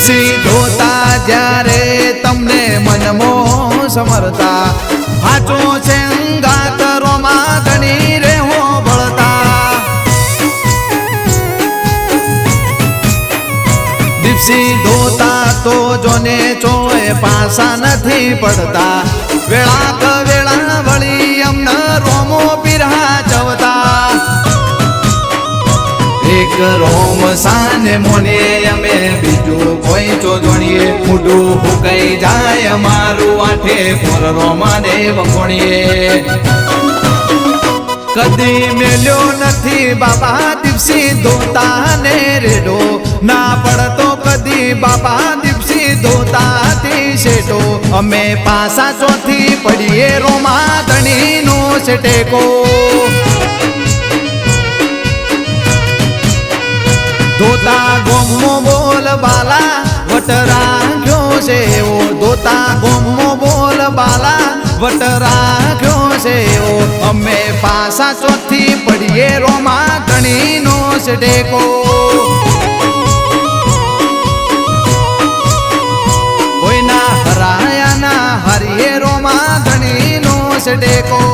દીપસી ધોતા જ્યારે તમને મનમો સમરતા હાચો છે અંગાતરોમાં ઘણી રે હો બળતા દીપસી ધોતા તો જોને ચોય પાસા નથી પડતા વેળા વેળા વળી અમને રોમો પીરા જવતા એક રોમ સાને મોને અમે બીજું કોઈ ચોજણીએ મોઢું ફૂંકાઈ જાય અમારું આઠે પોર રોમાને વખોણીએ કદી મેલ્યો નથી બાબા દીપસી ધોતા ને રેડો ના પડતો કદી બાબા દીપસી ધોતા તે શેટો અમે પાસા ચોથી પડીએ રોમા ધણીનો શેટેકો ધોતા ગોમો બોલ બાલા વટ રાખ્યો છે એવો ધોતા ગોમો બોલ બાલા વટ રાખ્યો છે એવો અમે પાસા ચોથી પડીએ રોમા ઘણીનો શેટેકો કોઈના હરાયાના હરિયે રોમા ઘણીનો શેટેકો